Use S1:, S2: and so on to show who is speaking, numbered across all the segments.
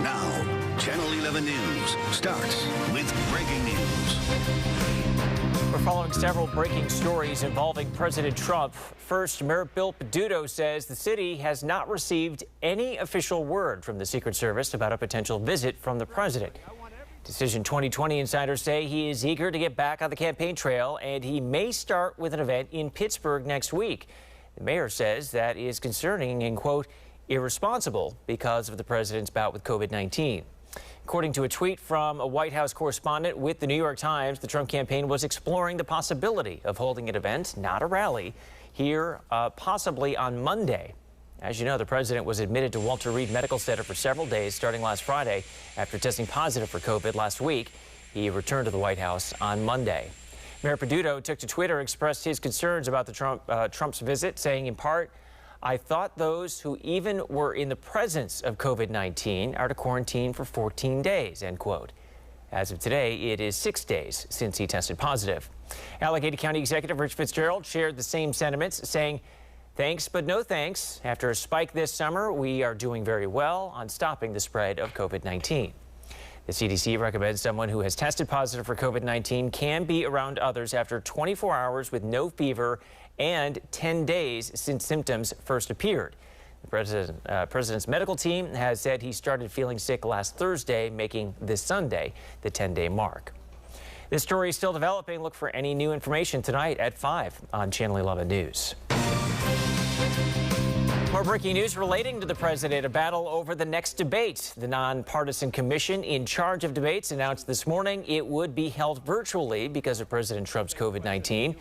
S1: Now, Channel 11 News starts with breaking news.
S2: We're following several breaking stories involving President Trump. First, Mayor Bill Peduto says the city has not received any official word from the Secret Service about a potential visit from the president. Decision 2020 insiders say he is eager to get back on the campaign trail, and he may start with an event in Pittsburgh next week. The mayor says that is concerning and, quote, irresponsible because of the president's bout with COVID-19. According to a tweet from a White House correspondent with the New York Times, the Trump campaign was exploring the possibility of holding an event, not a rally, here possibly on Monday. As you know, the president was admitted to Walter Reed Medical Center for several days starting last Friday after testing positive for COVID last week. He returned to the White House on Monday. Mayor Peduto took to Twitter, expressed his concerns about the Trump's visit, saying in part, "I thought those who even were in the presence of COVID-19 are to quarantine for 14 days, end quote. As of today, it is 6 days since he tested positive. Allegheny County Executive Rich Fitzgerald shared the same sentiments, saying, "Thanks, but no thanks. After a spike this summer, we are doing very well on stopping the spread of COVID-19. The CDC recommends someone who has tested positive for COVID-19 can be around others after 24 hours with no fever and 10 days since symptoms first appeared. The president's medical team has said he started feeling sick last Thursday, making this Sunday the 10-day mark. This story is still developing. Look for any new information tonight at 5 on Channel 11 News. More breaking news relating to the president, a battle over the next debate. The nonpartisan commission in charge of debates announced this morning it would be held virtually because of President Trump's COVID-19.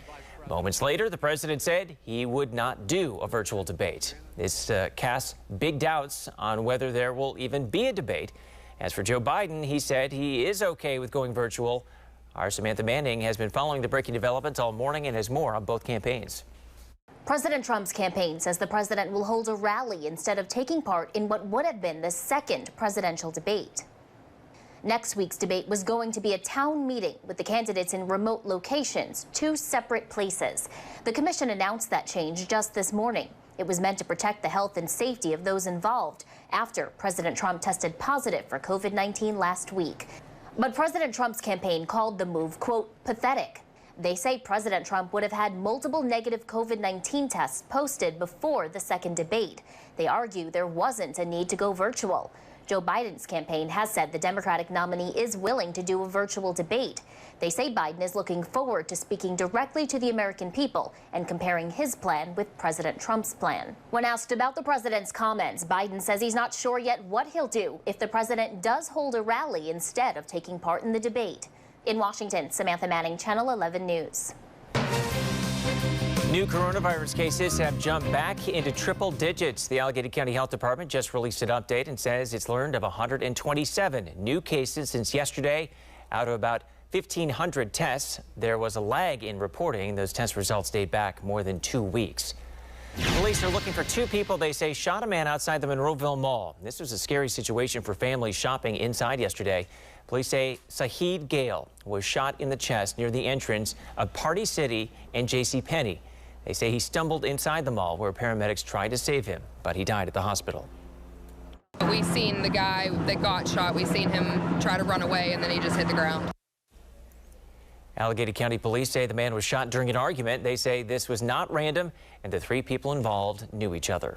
S2: Moments later, the president said he would not do a virtual debate. This casts big doubts on whether there will even be a debate. As for Joe Biden, he said he is okay with going virtual. Our Samantha Manning has been following the breaking developments all morning and has more on both campaigns.
S3: President Trump's campaign says the president will hold a rally instead of taking part in what would have been the second presidential debate. Next week's debate was going to be a town meeting with the candidates in remote locations, 2 separate places. The commission announced that change just this morning. It was meant to protect the health and safety of those involved after President Trump tested positive for COVID-19 last week. But President Trump's campaign called the move, quote, pathetic. They say President Trump would have had multiple negative COVID-19 tests posted before the second debate. They argue there wasn't a need to go virtual. Joe Biden's campaign has said the Democratic nominee is willing to do a virtual debate. They say Biden is looking forward to speaking directly to the American people and comparing his plan with President Trump's plan. When asked about the president's comments, Biden says he's not sure yet what he'll do if the president does hold a rally instead of taking part in the debate. In Washington, Samantha Manning, Channel 11 News.
S2: New coronavirus cases have jumped back into triple digits. The Allegheny County Health Department just released an update and says it's learned of 127 new cases since yesterday. Out of about 1,500 tests, there was a lag in reporting. Those test results date back more than 2 weeks. Police are looking for 2 people they say shot a man outside the Monroeville Mall. This was a scary situation for families shopping inside yesterday. Police say Saheed Gale was shot in the chest near the entrance of Party City and JCPenney. They say he stumbled inside the mall where paramedics tried to save him, but he died at the hospital.
S4: We seen the guy that got shot. We seen him try to run away, and then he just hit the ground.
S2: Allegheny County Police say the man was shot during an argument. They say this was not random, and the 3 people involved knew each other.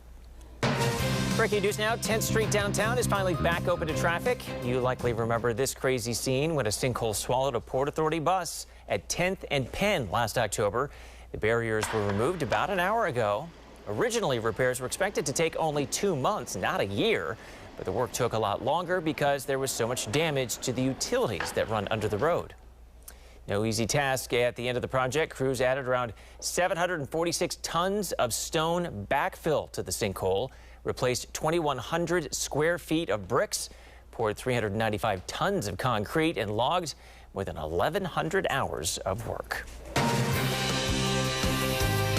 S2: Breaking news now, 10th Street downtown is finally back open to traffic. You likely remember this crazy scene when a sinkhole swallowed a Port Authority bus at 10th and Penn last October. The barriers were removed about an hour ago. Originally, repairs were expected to take only 2 months, not a year. But the work took a lot longer because there was so much damage to the utilities that run under the road. No easy task at the end of the project. Crews added around 746 tons of stone backfill to the sinkhole, replaced 2,100 square feet of bricks, poured 395 tons of concrete, and logged more than 1,100 hours of work.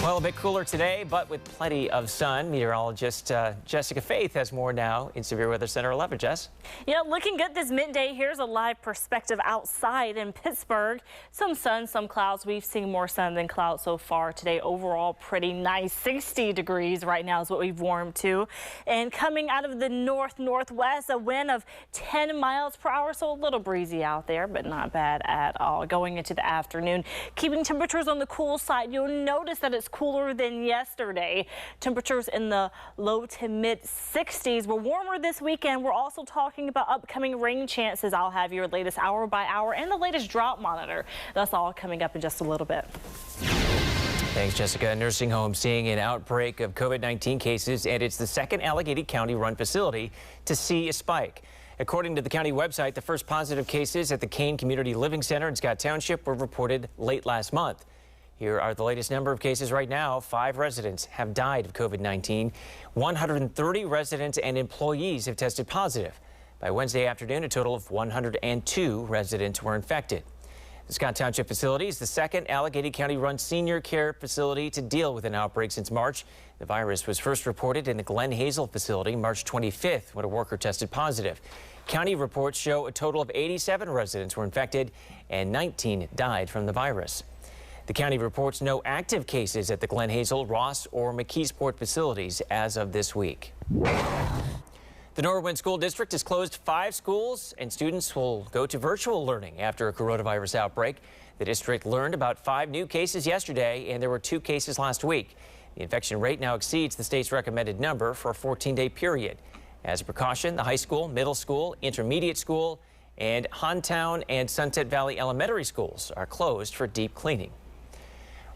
S2: Well, a bit cooler today, but with plenty of sun. Meteorologist Jessica Faith has more now in Severe Weather Center 11. Jess?
S5: Yeah, looking good this midday. Here's a live perspective outside in Pittsburgh. Some sun, some clouds. We've seen more sun than clouds so far today. Overall, pretty nice. 60 degrees right now is what we've warmed to. And coming out of the northwest, a wind of 10 miles per hour, so a little breezy out there, but not bad at all. Going into the afternoon, keeping temperatures on the cool side. You'll notice that it's cooler than yesterday. Temperatures in the low to mid 60s. We're warmer this weekend. We're also talking about upcoming rain chances. I'll have your latest hour by hour and the latest drought monitor. That's all coming up in just a little bit.
S2: Thanks, Jessica. Nursing home seeing an outbreak of COVID-19 cases, and it's the second Allegheny County-run facility to see a spike. According to the county website, the first positive cases at the Kane Community Living Center in Scott Township were reported late last month. Here are the latest number of cases right now. 5 residents have died of COVID-19. 130 residents and employees have tested positive. By Wednesday afternoon, a total of 102 residents were infected. The Scott Township facility is the second Allegheny County-run senior care facility to deal with an outbreak since March. The virus was first reported in the Glen Hazel facility March 25th when a worker tested positive. County reports show a total of 87 residents were infected and 19 died from the virus. The county reports no active cases at the Glen Hazel, Ross, or McKeesport facilities as of this week. The Norwood School District has closed 5 schools, and students will go to virtual learning after a coronavirus outbreak. The district learned about 5 new cases yesterday, and there were 2 cases last week. The infection rate now exceeds the state's recommended number for a 14-day period. As a precaution, the high school, middle school, intermediate school, and Hontown and Sunset Valley Elementary schools are closed for deep cleaning.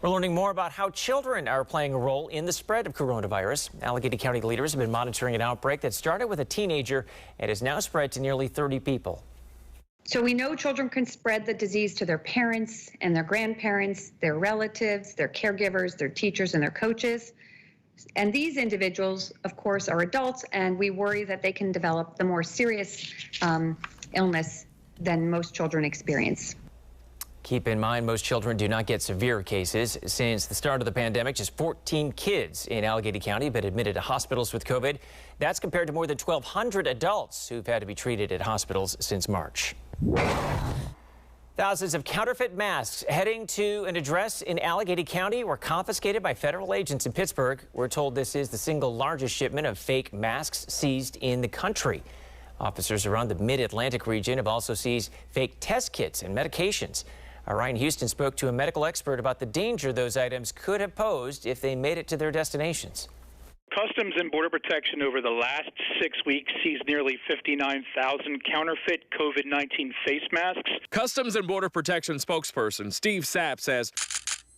S2: We're learning more about how children are playing a role in the spread of coronavirus. Allegheny County leaders have been monitoring an outbreak that started with a teenager and has now spread to nearly 30 people.
S6: So we know children can spread the disease to their parents and their grandparents, their relatives, their caregivers, their teachers, and their coaches. And these individuals, of course, are adults, and we worry that they can develop the more serious illness than most children experience.
S2: Keep in mind, most children do not get severe cases. Since the start of the pandemic, just 14 kids in Allegheny County have been admitted to hospitals with COVID. That's compared to more than 1,200 adults who've had to be treated at hospitals since March. Thousands of counterfeit masks heading to an address in Allegheny County were confiscated by federal agents in Pittsburgh. We're told this is the single largest shipment of fake masks seized in the country. Officers around the Mid-Atlantic region have also seized fake test kits and medications. Ryan Houston spoke to a medical expert about the danger those items could have posed if they made it to their destinations.
S7: Customs and Border Protection over the last 6 weeks seized nearly 59,000 counterfeit COVID-19 face masks.
S8: Customs and Border Protection spokesperson Steve Sapp says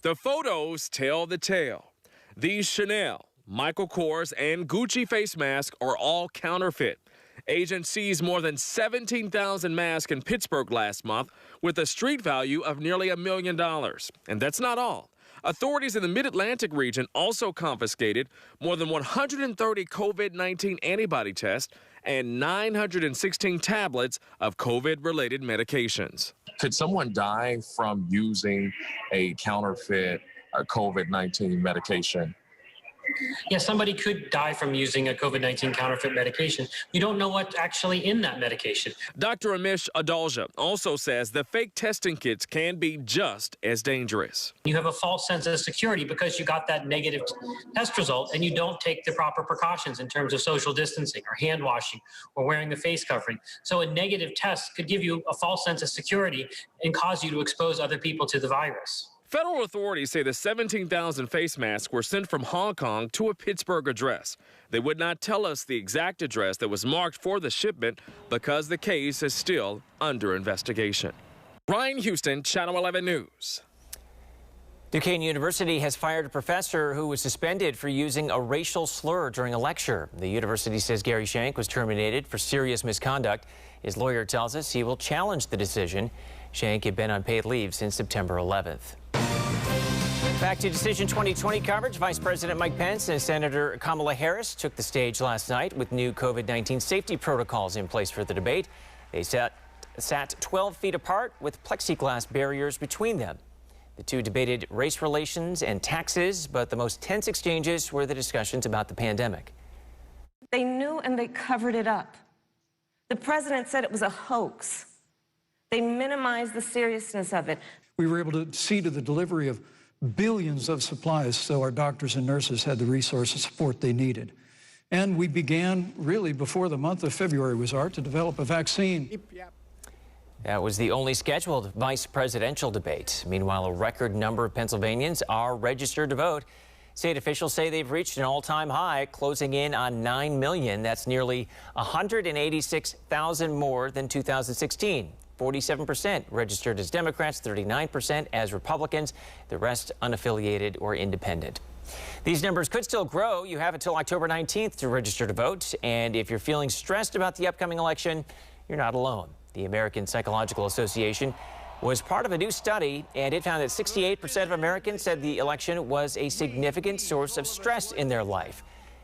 S8: the photos tell the tale. These Chanel, Michael Kors, and Gucci face masks are all counterfeit. Agents seized more than 17,000 masks in Pittsburgh last month with a street value of nearly $1 million. And that's not all. Authorities in the Mid-Atlantic region also confiscated more than 130 COVID-19 antibody tests and 916 tablets of COVID-related medications.
S9: Could someone die from using a counterfeit COVID-19 medication?
S10: Yeah, somebody could die from using a COVID-19 counterfeit medication. You don't know what's actually in that medication.
S8: Dr. Amish Adalja also says the fake testing kits can be just as dangerous.
S10: You have a false sense of security because you got that negative test result and you don't take the proper precautions in terms of social distancing or hand washing or wearing the face covering. So a negative test could give you a false sense of security and cause you to expose other people to the virus.
S8: Federal authorities say the 17,000 face masks were sent from Hong Kong to a Pittsburgh address. They would not tell us the exact address that was marked for the shipment because the case is still under investigation. Ryan Houston, Channel 11 News.
S2: Duquesne University has fired a professor who was suspended for using a racial slur during a lecture. The university says Gary Shank was terminated for serious misconduct. His lawyer tells us he will challenge the decision. Shank had been on paid leave since September 11th. Back to Decision 2020 coverage. Vice President Mike Pence and Senator Kamala Harris took the stage last night with new COVID-19 safety protocols in place for the debate. They sat 12 feet apart with plexiglass barriers between them. The two debated race relations and taxes, but the most tense exchanges were the discussions about the pandemic.
S11: They knew and they covered it up. The president said it was a hoax. They minimized the seriousness of it.
S12: We were able to see to the delivery of billions of supplies so our doctors and nurses had the resources support they needed. And we began, really before the month of February was out, to develop a vaccine.
S2: That was the only scheduled vice presidential debate. Meanwhile, a record number of Pennsylvanians are registered to vote. State officials say they've reached an all-time high, closing in on 9 million. That's nearly 186,000 more than 2016. 47% registered as Democrats, 39% as Republicans, the rest unaffiliated or independent. These numbers could still grow. You have until October 19th to register to vote. And if you're feeling stressed about the upcoming election, you're not alone. The American Psychological Association was part of a new study, and it found that 68% of Americans said the election was a significant source of stress in their life.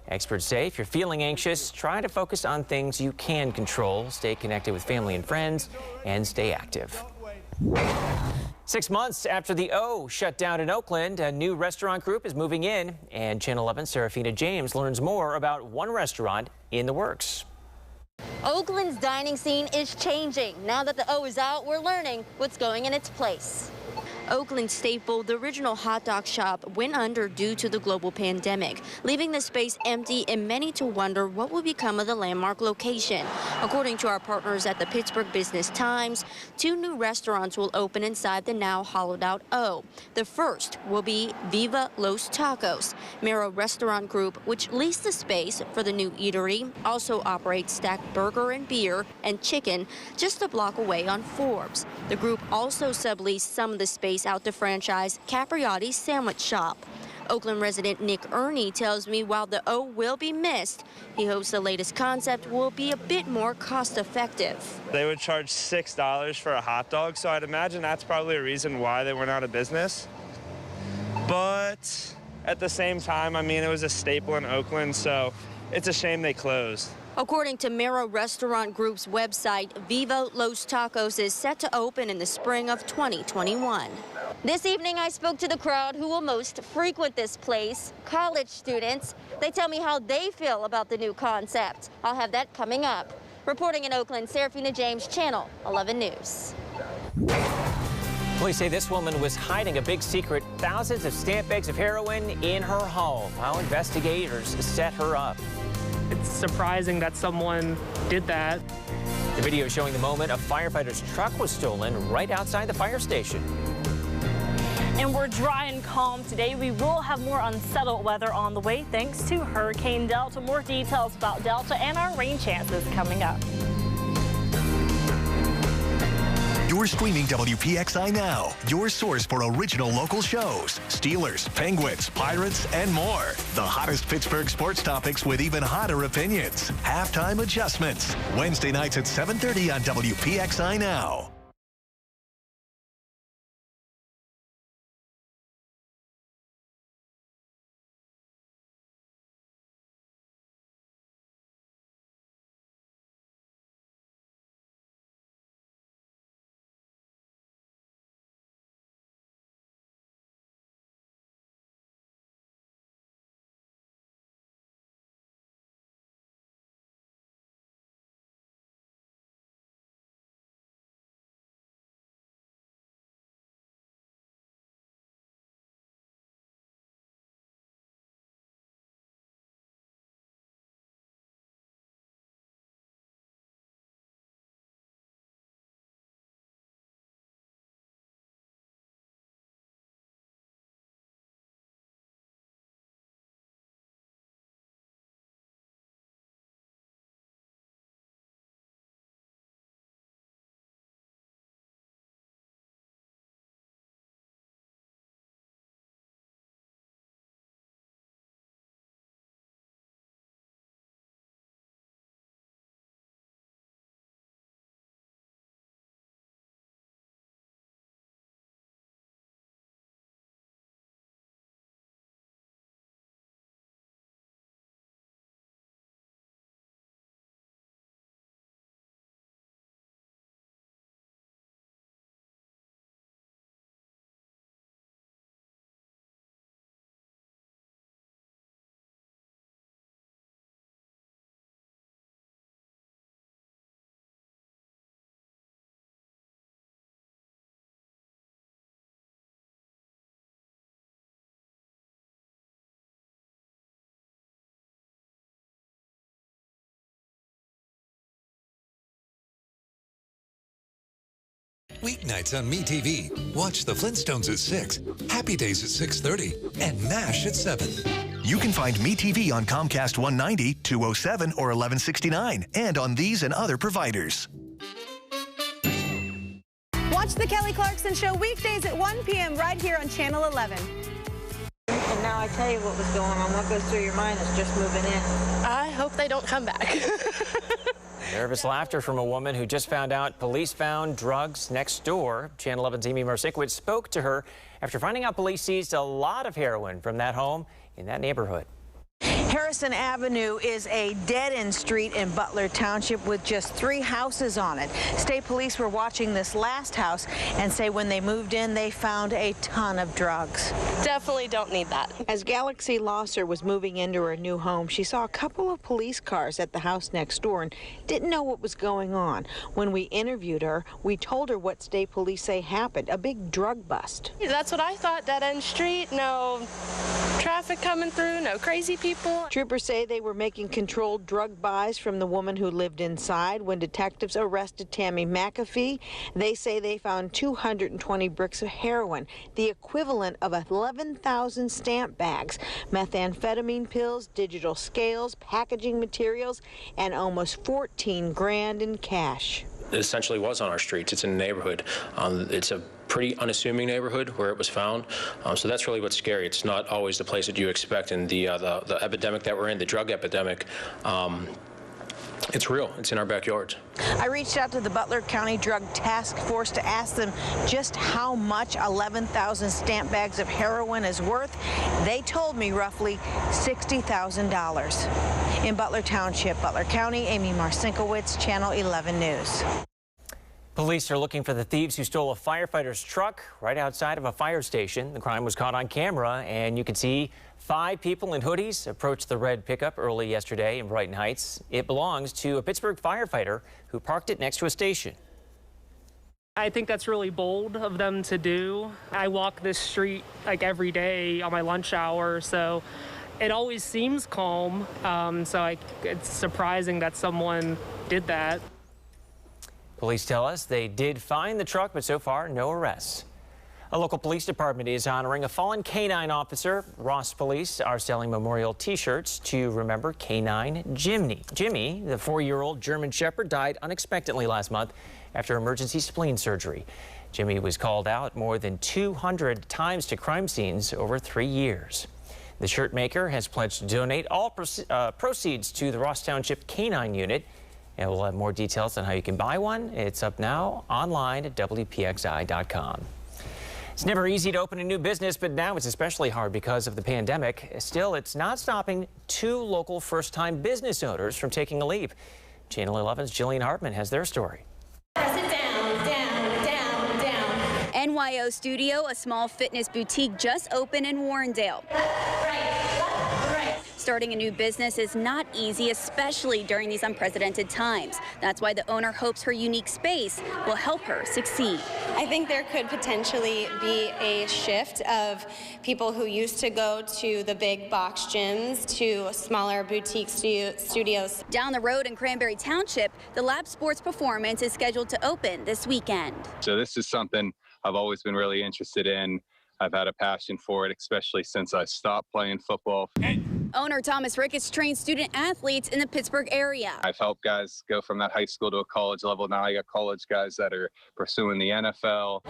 S2: Experts say if you're feeling anxious, try to focus on things you can control, stay connected with family and friends, and stay active. 6 months after the O shut down in Oakland, a new restaurant group is moving in, and Channel 11's Serafina James learns more about one restaurant in the works.
S13: Oakland's dining scene is changing. Now that the O is out, we're learning what's going in its place. Oakland staple, the original hot dog shop, went under due to the global pandemic, leaving the space empty and many to wonder what will become of the landmark location. According to our partners at the Pittsburgh Business Times, 2 new restaurants will open inside the now hollowed out O. The first will be Viva Los Tacos. Mero Restaurant Group, which leased the space for the new eatery, also operates Stacked Burger and Beer and Chicken just a block away on Forbes. The group also subleased some of the space out to franchise Capriotti's Sandwich Shop. Oakland resident Nick Ernie tells me while the O will be missed, he hopes the latest concept will be a bit more cost-effective.
S14: They would charge $6 for a hot dog, so I'd imagine that's probably a reason why they went out of business. But at the same time, I mean, it was a staple in Oakland, so it's a shame they closed.
S13: According to Mero Restaurant Group's website, Viva Los Tacos is set to open in the spring of 2021. This evening, I spoke to the crowd who will most frequent this place, college students. They tell me how they feel about the new concept. I'll have that coming up. Reporting in Oakland, Serafina James, Channel 11 News.
S2: Police say this woman was hiding a big secret, thousands of stamp bags of heroin in her home. How investigators set her up.
S15: It's surprising that someone did that.
S2: The video showing the moment a firefighter's truck was stolen right outside the fire station.
S5: And we're dry and calm today. We will have more unsettled weather on the way thanks to Hurricane Delta. More details about Delta and our rain chances coming up.
S1: You're streaming WPXI Now, your source for original local shows, Steelers, Penguins, Pirates, and more. The hottest Pittsburgh sports topics with even hotter opinions. Halftime adjustments. Wednesday nights at 7:30 on WPXI Now.
S16: Weeknights on MeTV. Watch The Flintstones at 6, Happy Days at 6:30, and MASH at 7.
S1: You can find MeTV on Comcast 190, 207, or 1169, and on these and other providers.
S17: Watch The Kelly Clarkson Show weekdays at 1 p.m. right here on Channel 11.
S18: And now I tell you what was going on. What goes through your mind is just moving in.
S19: I hope they don't come back.
S2: Nervous laughter from a woman who just found out police found drugs next door. Channel 11's Amy Marcinkiewicz spoke to her after finding out police seized a lot of heroin from that home in that neighborhood.
S17: Harrison Avenue is a dead-end street in Butler Township with just 3 houses on it. State police were watching this last house and say when they moved in, they found a ton of drugs.
S19: Definitely don't need that.
S17: As Galaxy Losser was moving into her new home, she saw a couple of police cars at the house next door and didn't know what was going on. When we interviewed her, we told her what state police say happened, a big drug bust.
S19: That's what I thought, dead-end street, no traffic coming through, no crazy people.
S17: Troopers say they were making controlled drug buys from the woman who lived inside. When detectives arrested Tammy McAfee, they say they found 220 bricks of heroin, the equivalent of 11,000 stamp bags, methamphetamine pills, digital scales, packaging materials, and almost 14 grand in cash.
S20: It essentially was on our streets. It's in a neighborhood. It's a pretty unassuming neighborhood where it was found. So that's really what's scary. It's not always the place that you expect. And the epidemic that we're in, the drug epidemic, it's real. It's in our backyards.
S17: I reached out to the Butler County Drug Task Force to ask them just how much 11,000 stamp bags of heroin is worth. They told me roughly $60,000. In Butler Township, Butler County, Amy Marcinkiewicz, Channel 11 News.
S2: Police are looking for the thieves who stole a firefighter's truck right outside of a fire station. The crime was caught on camera, and you can see 5 people in hoodies approach the red pickup early yesterday in Brighton Heights. It belongs to a Pittsburgh firefighter who parked it next to a station.
S15: I think that's really bold of them to do. I walk this street like every day on my lunch hour, so it always seems calm. It's surprising that someone did that.
S2: Police tell us they did find the truck, but so far, no arrests. A local police department is honoring a fallen canine officer. Ross Police are selling memorial T-shirts to remember Canine Jimmy. Jimmy, the 4-year-old German Shepherd, died unexpectedly last month after emergency spleen surgery. Jimmy was called out more than 200 times to crime scenes over 3 years. The shirt maker has pledged to donate all proceeds to the Ross Township Canine Unit. And we'll have more details on how you can buy one. It's up now online at WPXI.com. It's never easy to open a new business, but now it's especially hard because of the pandemic. Still, it's not stopping 2 local first-time business owners from taking a leap. Channel 11's Jillian Hartman has their story.
S21: Press it down, down, down, down. NYO Studio, a small fitness boutique, just opened in Warrendale. Left, right. Starting a new business is not easy, especially during these unprecedented times. That's why the owner hopes her unique space will help her succeed.
S22: I think there could potentially be a shift of people who used to go to the big box gyms to smaller boutique studios.
S21: Down the road in Cranberry Township, the Lab Sports Performance is scheduled to open this weekend.
S23: So this is something I've always been really interested in. I've had a passion for it, especially since I stopped playing football.
S21: Owner Thomas Ricketts trains student athletes in the Pittsburgh area.
S23: I've helped guys go from that high school to a college level. Now I got college guys that are pursuing the NFL.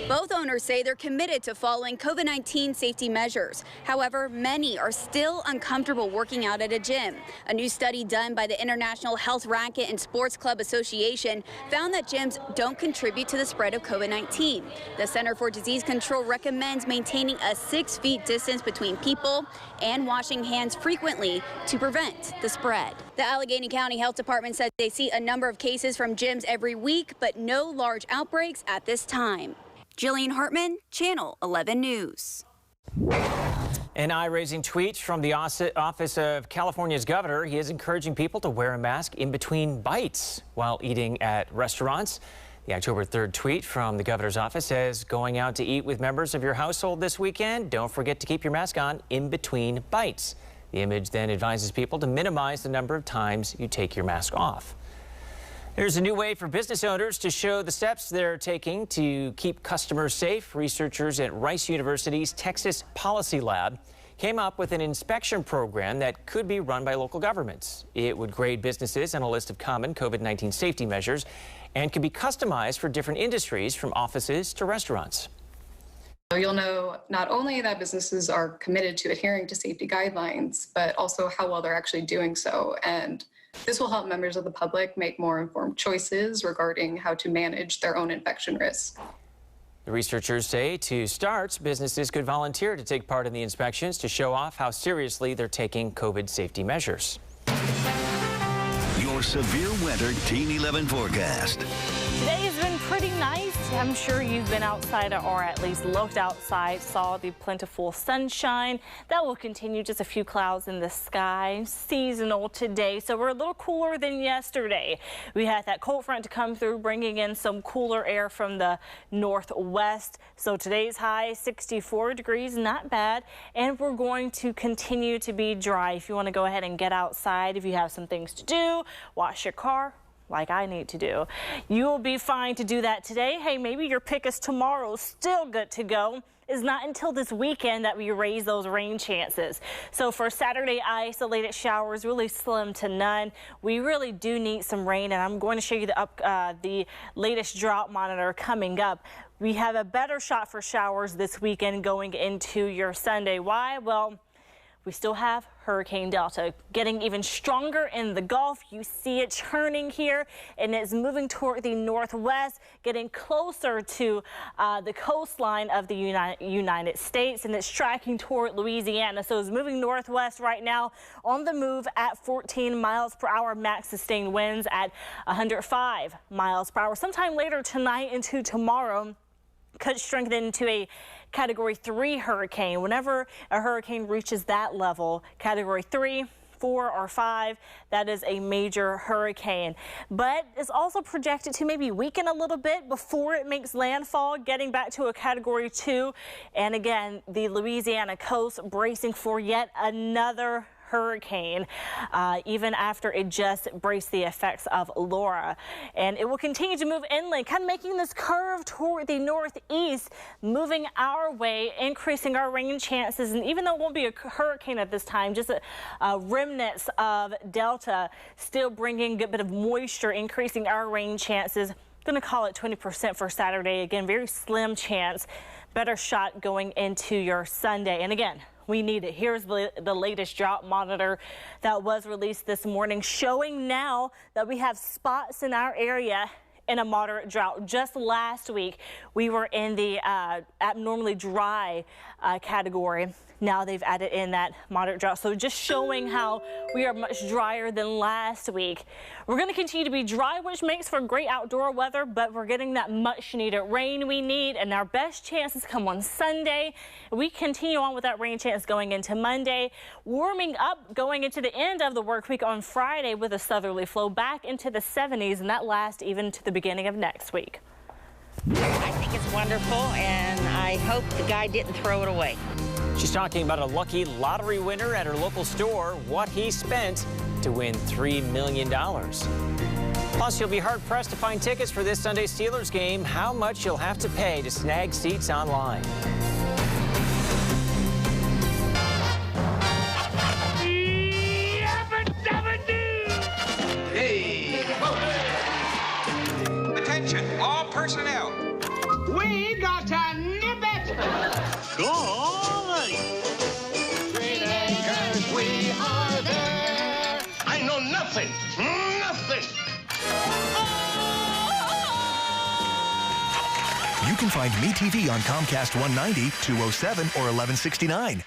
S21: Both owners say they're committed to following COVID-19 safety measures. However, many are still uncomfortable working out at a gym. A new study done by the International Health Racquet and Sports Club Association found that gyms don't contribute to the spread of COVID-19. The Center for Disease Control recommends maintaining a 6 feet distance between people and washing hands frequently to prevent the spread. The Allegheny County Health Department says they see a number of cases from gyms every week, but no large outbreaks at this time. Jillian Hartman, Channel 11 News.
S2: An eye-raising tweet from the office of California's governor. He is encouraging people to wear a mask in between bites while eating at restaurants. The October 3rd tweet from the governor's office says, going out to eat with members of your household this weekend, don't forget to keep your mask on in between bites. The image then advises people to minimize the number of times you take your mask off. There's a new way for business owners to show the steps they're taking to keep customers safe. Researchers at Rice University's Texas Policy Lab came up with an inspection program that could be run by local governments. It would grade businesses on a list of common COVID-19 safety measures and could be customized for different industries, from offices to restaurants.
S3: So you'll know not only that businesses are committed to adhering to safety guidelines, but also how well they're actually doing so. And this will help members of the public make more informed choices regarding how to manage their own infection risk.
S2: The researchers say to start, businesses could volunteer to take part in the inspections to show off how seriously they're taking COVID safety measures.
S4: Your severe winter Teen 11 forecast.
S5: Today has been pretty nice. I'm sure you've been outside or at least looked outside, saw the plentiful sunshine. That will continue, just a few clouds in the sky. Seasonal today, so we're a little cooler than yesterday. We had that cold front to come through, bringing in some cooler air from the northwest. So today's high, 64 degrees, not bad. And we're going to continue to be dry. If you want to go ahead and get outside, if you have some things to do, wash your car, like I need to do, you'll be fine to do that today. Hey, maybe your pick is tomorrow, still good to go. It's not until this weekend that we raise those rain chances. So for Saturday, isolated showers, really slim to none. We really do need some rain, and I'm going to show you the latest drought monitor coming up. We have a better shot for showers this weekend going into your Sunday. Why? Well, we still have Hurricane Delta getting even stronger in the Gulf. You see it churning here, and it's moving toward the northwest, getting closer to the coastline of the United States, and it's tracking toward Louisiana. So it's moving northwest right now, on the move at 14 miles per hour, max sustained winds at 105 miles per hour. Sometime later tonight into tomorrow, could strengthen into a Category 3 hurricane. Whenever a hurricane reaches that level, Category 3, 4, or 5, that is a major hurricane. But it's also projected to maybe weaken a little bit before it makes landfall, getting back to a Category 2. And again, the Louisiana coast bracing for yet another hurricane, even after it just braced the effects of Laura. And it will continue to move inland, kind of making this curve toward the northeast, moving our way, increasing our rain chances. And even though it won't be a hurricane at this time, just remnants of Delta, still bringing a good bit of moisture, increasing our rain chances. Going to call it 20% for Saturday. Again, very slim chance. Better shot going into your Sunday. And again, we need it. Here's the latest drought monitor that was released this morning, showing now that we have spots in our area in a moderate drought. Just last week, we were in the abnormally dry category. Now they've added in that moderate drought. So just showing how we are much drier than last week. We're going to continue to be dry, which makes for great outdoor weather, but we're getting that much needed rain we need, and our best chances come on Sunday. We continue on with that rain chance going into Monday, warming up going into the end of the work week on Friday with a southerly flow back into the 70s, and that lasts even to the beginning of next week.
S18: I think it's wonderful, and I hope the guy didn't throw it away.
S2: She's talking about a lucky lottery winner at her local store, what he spent to win $3 million. Plus, you'll be hard-pressed to find tickets for this Sunday Steelers game, how much you'll have to pay to snag seats online.
S6: Hey! Attention, all personnel. We got to nip it! Golly! Green Acres, we are there! I know nothing! Nothing!
S1: You can find MeTV on Comcast 190, 207, or 1169.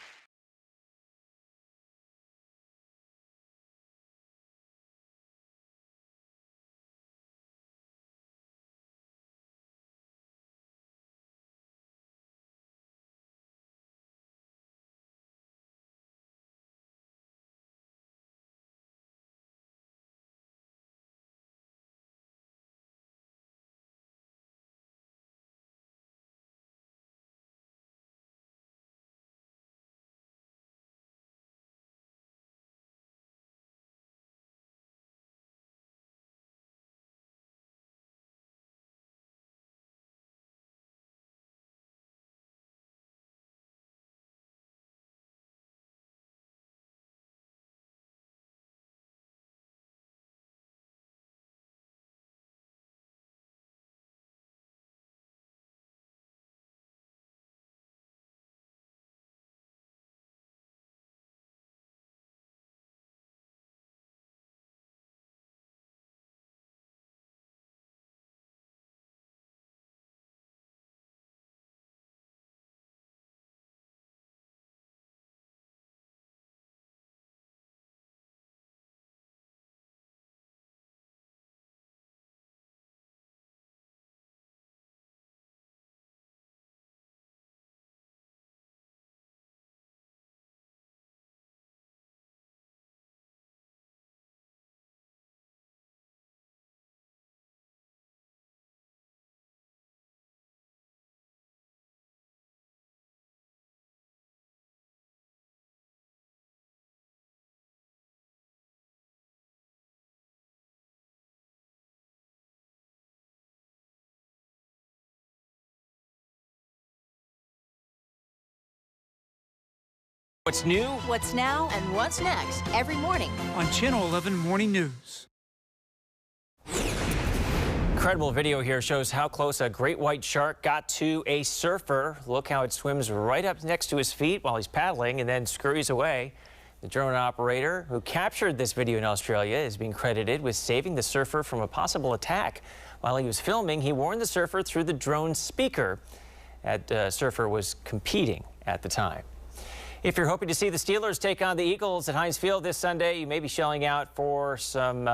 S2: What's new?
S7: What's now and what's next every morning
S9: on Channel 11 Morning News.
S2: Incredible video here shows how close a great white shark got to a surfer. Look how it swims right up next to his feet while he's paddling and then scurries away. The drone operator who captured this video in Australia is being credited with saving the surfer from a possible attack. While he was filming, he warned the surfer through the drone speaker. That surfer was competing at the time. If you're hoping to see the Steelers take on the Eagles at Heinz Field this Sunday, you may be shelling out for some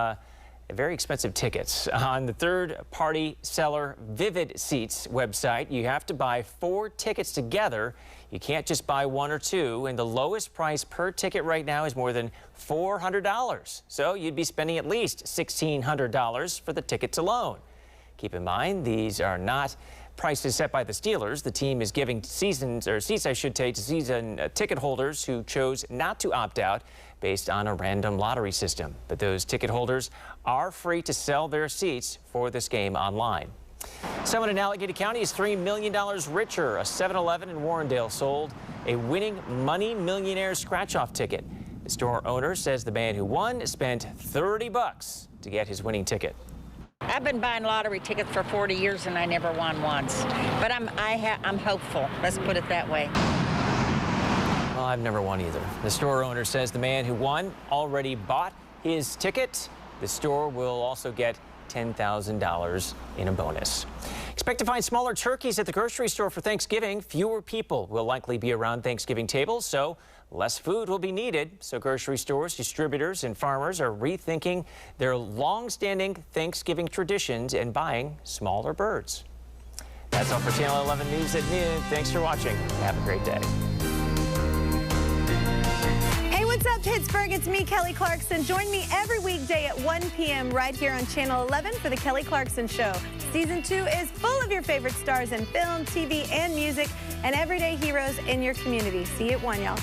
S2: very expensive tickets. On the third-party seller Vivid Seats website, you have to buy 4 tickets together. You can't just buy 1 or 2, and the lowest price per ticket right now is more than $400. So you'd be spending at least $1,600 for the tickets alone. Keep in mind, these are not prices set by the Steelers. The team is giving seats, I should say, to season ticket holders who chose not to opt out based on a random lottery system. But those ticket holders are free to sell their seats for this game online. Someone in Allegheny County is $3 million richer. A 7-Eleven in Warrendale sold a winning Money Millionaire scratch-off ticket. The store owner says the man who won spent $30 to get his winning ticket.
S18: I've been buying lottery tickets for 40 years and I never won once. But I'm hopeful. Let's put it that way.
S2: Well, I've never won either. The store owner says the man who won already bought his ticket. The store will also get $10,000 in a bonus. Expect to find smaller turkeys at the grocery store for Thanksgiving. Fewer people will likely be around Thanksgiving tables, so less food will be needed. So grocery stores, distributors, and farmers are rethinking their long-standing Thanksgiving traditions and buying smaller birds. That's all for Channel 11 News at noon. Thanks for watching. Have a great day.
S10: What's up, Pittsburgh? It's me, Kelly Clarkson. Join me every weekday at 1 p.m. right here on Channel 11 for The Kelly Clarkson Show. Season 2 is full of your favorite stars in film, TV, and music, and everyday heroes in your community. See you at 1, y'all.